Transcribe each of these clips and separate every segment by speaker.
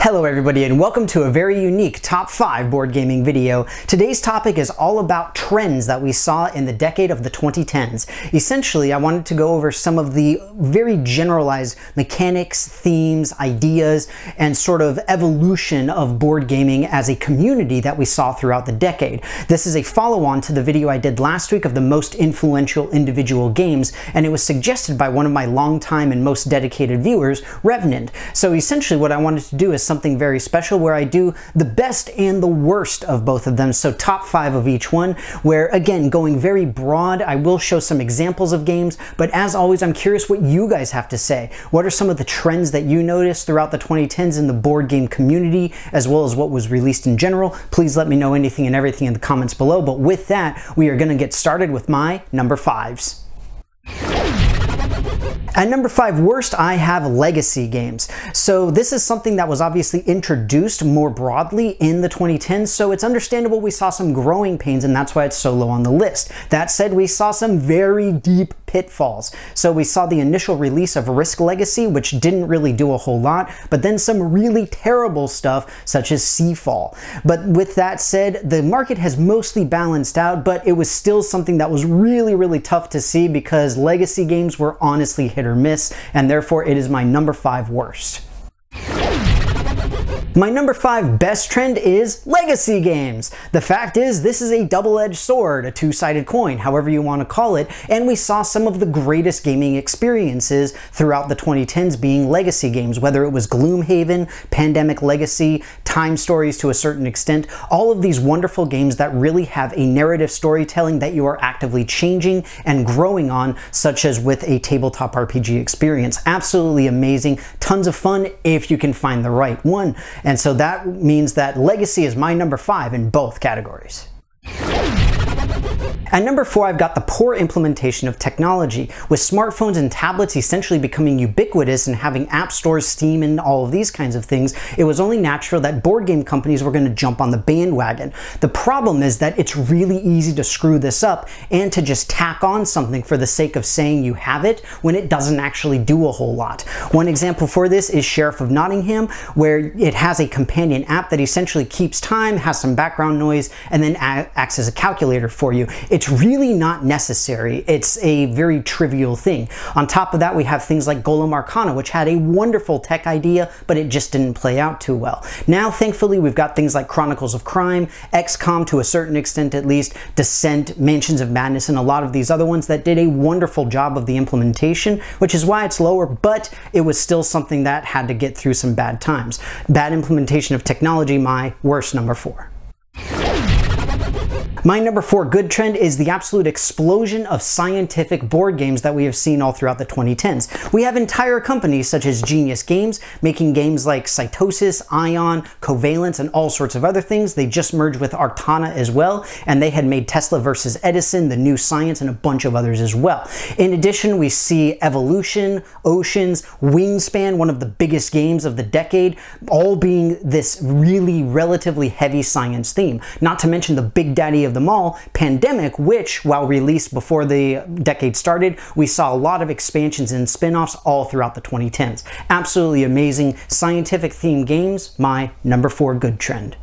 Speaker 1: Hello everybody and welcome to a very unique top 5 board gaming video. Today's topic is all about trends that we saw in the decade of the 2010s. Essentially, I wanted to go over some of the very generalized mechanics, themes, ideas, and sort of evolution of board gaming as a community that we saw throughout the decade. This is a follow-on to the video I did last week of the most influential individual games, and it was suggested by one of my longtime and most dedicated viewers, Revenant. So essentially what I wanted to do is something very special where I do the best and the worst of both of them, so top 5 of each one, where again, going very broad, I will show some examples of games, but as always, I'm curious what you guys have to say. What are some of the trends that you noticed throughout the 2010s in the board game community, as well as what was released in general? Please let me know anything and everything in the comments below, but with that, we are going to get started with my number 5s. At number 5 worst, I have legacy games. So this is something that was obviously introduced more broadly in the 2010s, so it's understandable we saw some growing pains and that's why it's so low on the list. That said, we saw some very deep pitfalls. So we saw the initial release of Risk Legacy, which didn't really do a whole lot, but then some really terrible stuff such as Seafall. But with that said, the market has mostly balanced out, but it was still something that was really tough to see because legacy games were honestly hit or miss, and therefore it is my number 5 worst. My number 5 best trend is legacy games. The fact is, this is a double-edged sword, a two-sided coin, however you want to call it, and we saw some of the greatest gaming experiences throughout the 2010s being legacy games, whether it was Gloomhaven, Pandemic Legacy, Time Stories to a certain extent, all of these wonderful games that really have a narrative storytelling that you are actively changing and growing on, such as with a tabletop RPG experience. Absolutely amazing, tons of fun if you can find the right one. And so that means that legacy is my number 5 in both categories. At number 4, I've got the poor implementation of technology. With smartphones and tablets essentially becoming ubiquitous and having app stores, Steam, and all of these kinds of things, it was only natural that board game companies were going to jump on the bandwagon. The problem is that it's really easy to screw this up and to just tack on something for the sake of saying you have it when it doesn't actually do a whole lot. One example for this is Sheriff of Nottingham, where it has a companion app that essentially keeps time, has some background noise, and then acts as a calculator for you. It's really not necessary. It's a very trivial thing. On top of that, we have things like Golem Arcana, which had a wonderful tech idea, but it just didn't play out too well. Now, thankfully, we've got things like Chronicles of Crime, XCOM to a certain extent at least, Descent, Mansions of Madness, and a lot of these other ones that did a wonderful job of the implementation, which is why it's lower, but it was still something that had to get through some bad times. Bad implementation of technology, my worst number 4. My number 4 good trend is the absolute explosion of scientific board games that we have seen all throughout the 2010s. We have entire companies such as Genius Games making games like Cytosis, Ion, Covalence, and all sorts of other things. They just merged with Arcana as well, and they had made Tesla versus Edison, The New Science, and a bunch of others as well. In addition, we see Evolution, Oceans, Wingspan, one of the biggest games of the decade, all being this really relatively heavy science theme. Not to mention the big daddy of them all, Pandemic, which, while released before the decade started, we saw a lot of expansions and spin-offs all throughout the 2010s. Absolutely amazing scientific themed games, my number 4 good trend.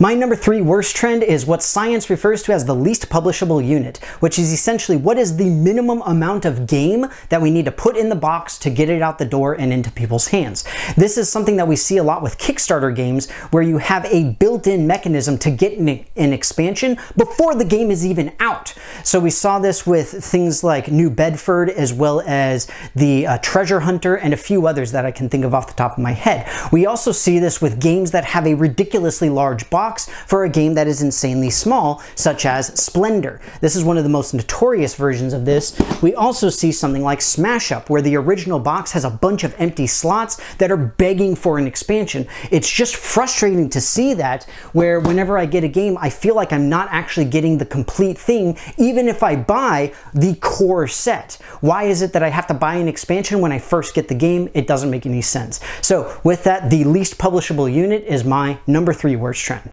Speaker 1: My number 3 worst trend is what science refers to as the least publishable unit, which is essentially what is the minimum amount of game that we need to put in the box to get it out the door and into people's hands. This is something that we see a lot with Kickstarter games, where you have a built-in mechanism to get an expansion before the game is even out. So we saw this with things like New Bedford, as well as the Treasure Hunter, and a few others that I can think of off the top of my head. We also see this with games that have a ridiculously large box for a game that is insanely small, such as Splendor. This is one of the most notorious versions of this. We also see something like Smash Up, where the original box has a bunch of empty slots that are begging for an expansion. It's just frustrating to see that, where whenever I get a game, I feel like I'm not actually getting the complete thing, even if I buy the core set. Why is it that I have to buy an expansion when I first get the game? It doesn't make any sense. So with that, the least publishable unit is my number 3 worst trend.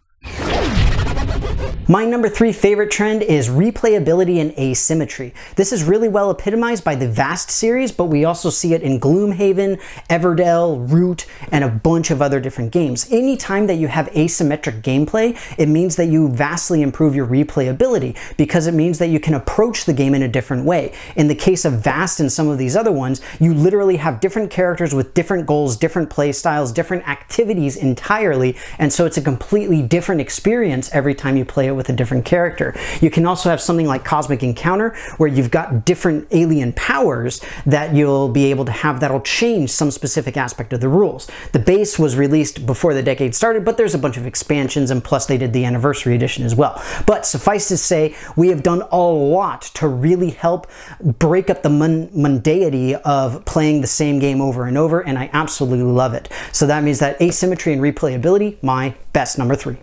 Speaker 1: My number 3 favorite trend is replayability and asymmetry. This is really well epitomized by the Vast series, but we also see it in Gloomhaven, Everdell, Root, and a bunch of other different games. Anytime that you have asymmetric gameplay, it means that you vastly improve your replayability, because it means that you can approach the game in a different way. In the case of Vast and some of these other ones, you literally have different characters with different goals, different play styles, different activities entirely, and so it's a completely different experience every time you play it with a different character. You can also have something like Cosmic Encounter, where you've got different alien powers that you'll be able to have that'll change some specific aspect of the rules. The base was released before the decade started, but there's a bunch of expansions, and plus they did the anniversary edition as well. But suffice to say, we have done a lot to really help break up the mundanity of playing the same game over and over, and I absolutely love it. So that means that asymmetry and replayability, my best number 3.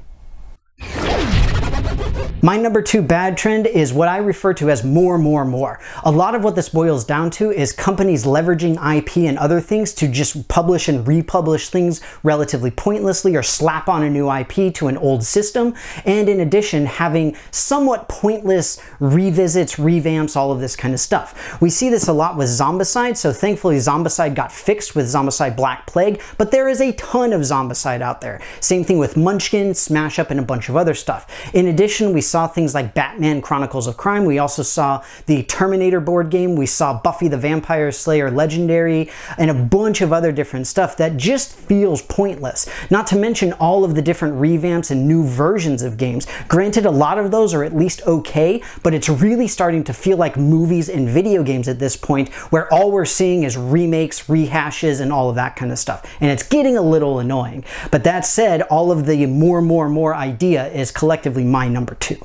Speaker 1: My number 2 bad trend is what I refer to as more. A lot of what this boils down to is companies leveraging IP and other things to just publish and republish things relatively pointlessly, or slap on a new IP to an old system, and in addition having somewhat pointless revisits, revamps, all of this kind of stuff. We see this a lot with Zombicide, so thankfully Zombicide got fixed with Zombicide Black Plague, but there is a ton of Zombicide out there. Same thing with Munchkin, Smash Up, and a bunch of other stuff. In addition, we saw things like Batman Chronicles of Crime. We also saw the Terminator board game. We saw Buffy the Vampire Slayer Legendary, and a bunch of other different stuff that just feels pointless. Not to mention all of the different revamps and new versions of games. Granted, a lot of those are at least okay, but it's really starting to feel like movies and video games at this point, where all we're seeing is remakes, rehashes, and all of that kind of stuff. And it's getting a little annoying. But that said, all of the more idea is collectively my number 2.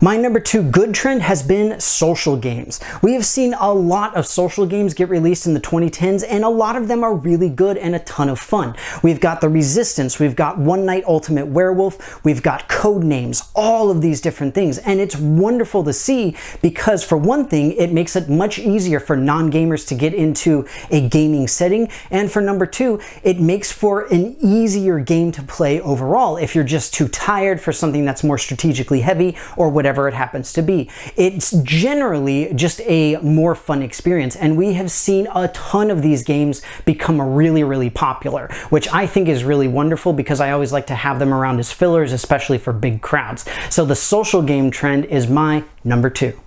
Speaker 1: My number 2 good trend has been social games. We have seen a lot of social games get released in the 2010s, and a lot of them are really good and a ton of fun. We've got The Resistance, we've got One Night Ultimate Werewolf, we've got Codenames, all of these different things, and it's wonderful to see because, for one thing, it makes it much easier for non-gamers to get into a gaming setting, and for number 2, it makes for an easier game to play overall if you're just too tired for something that's more strategically heavy or whatever it happens to be. It's generally just a more fun experience, and we have seen a ton of these games become really popular, which I think is really wonderful because I always like to have them around as fillers, especially for big crowds. So the social game trend is my number 2.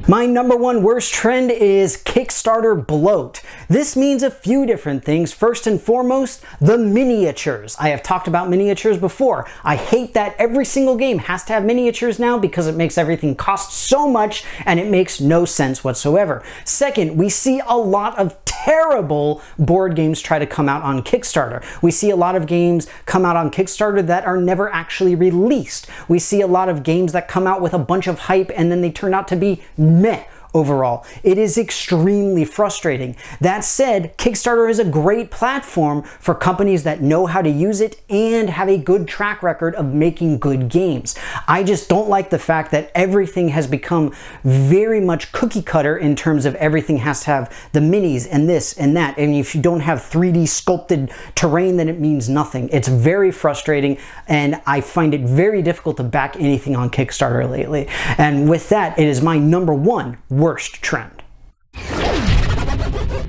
Speaker 1: My number 1 worst trend is Kickstarter bloat. This means a few different things. First and foremost, the miniatures. I have talked about miniatures before. I hate that every single game has to have miniatures now because it makes everything cost so much and it makes no sense whatsoever. Second, we see a lot of terrible board games try to come out on Kickstarter. We see a lot of games come out on Kickstarter that are never actually released. We see a lot of games that come out with a bunch of hype and then they turn out to be meh overall. It is extremely frustrating. That said, Kickstarter is a great platform for companies that know how to use it and have a good track record of making good games. I just don't like the fact that everything has become very much cookie cutter in terms of everything has to have the minis and this and that, and if you don't have 3D sculpted terrain, then it means nothing. It's very frustrating, and I find it very difficult to back anything on Kickstarter lately. And with that, it is my number 1 worst trend.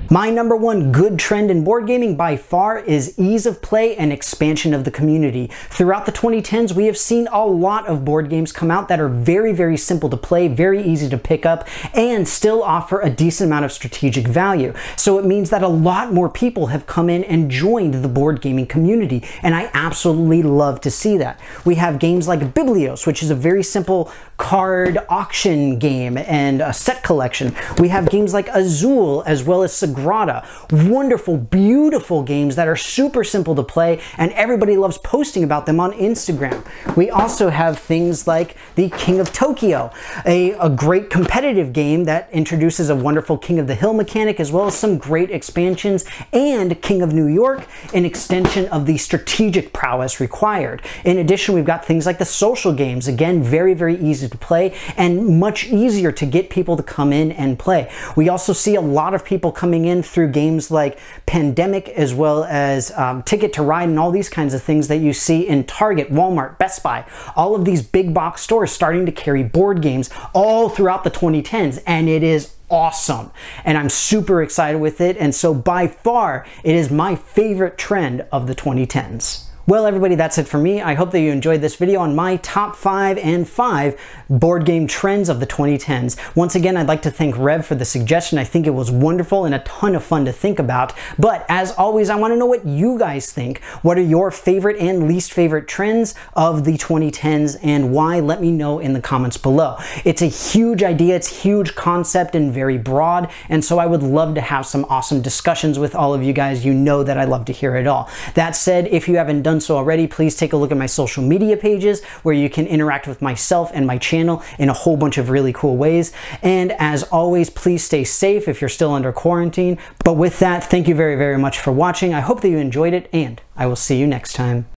Speaker 1: My number 1 good trend in board gaming by far is ease of play and expansion of the community. Throughout the 2010s, we have seen a lot of board games come out that are very simple to play, very easy to pick up, and still offer a decent amount of strategic value. So it means that a lot more people have come in and joined the board gaming community, and I absolutely love to see that. We have games like Biblios, which is a very simple card auction game and a set collection. We have games like Azul, as well as Sagrada. Wonderful, beautiful games that are super simple to play, and everybody loves posting about them on Instagram. We also have things like the King of Tokyo, a great competitive game that introduces a wonderful King of the Hill mechanic, as well as some great expansions, and King of New York, an extension of the strategic prowess required. In addition, we've got things like the social games, again, very easy to play and much easier to get people to come in and play. We also see a lot of people coming in through games like Pandemic, as well as Ticket to Ride and all these kinds of things that you see in Target, Walmart, Best Buy, all of these big box stores starting to carry board games all throughout the 2010s, and it is awesome. And I'm super excited with it, and so by far, it is my favorite trend of the 2010s. Well, everybody, that's it for me. I hope that you enjoyed this video on my top 5 and 5 board game trends of the 2010s. Once again, I'd like to thank Rev for the suggestion. I think it was wonderful and a ton of fun to think about. But as always, I want to know what you guys think. What are your favorite and least favorite trends of the 2010s and why? Let me know in the comments below. It's a huge idea, it's a huge concept and very broad, and so I would love to have some awesome discussions with all of you guys. You know that I love to hear it all. That said, if you haven't done so already, please take a look at my social media pages where you can interact with myself and my channel in a whole bunch of really cool ways. And as always, please stay safe if you're still under quarantine. But with that, thank you very, very much for watching. I hope that you enjoyed it, and I will see you next time.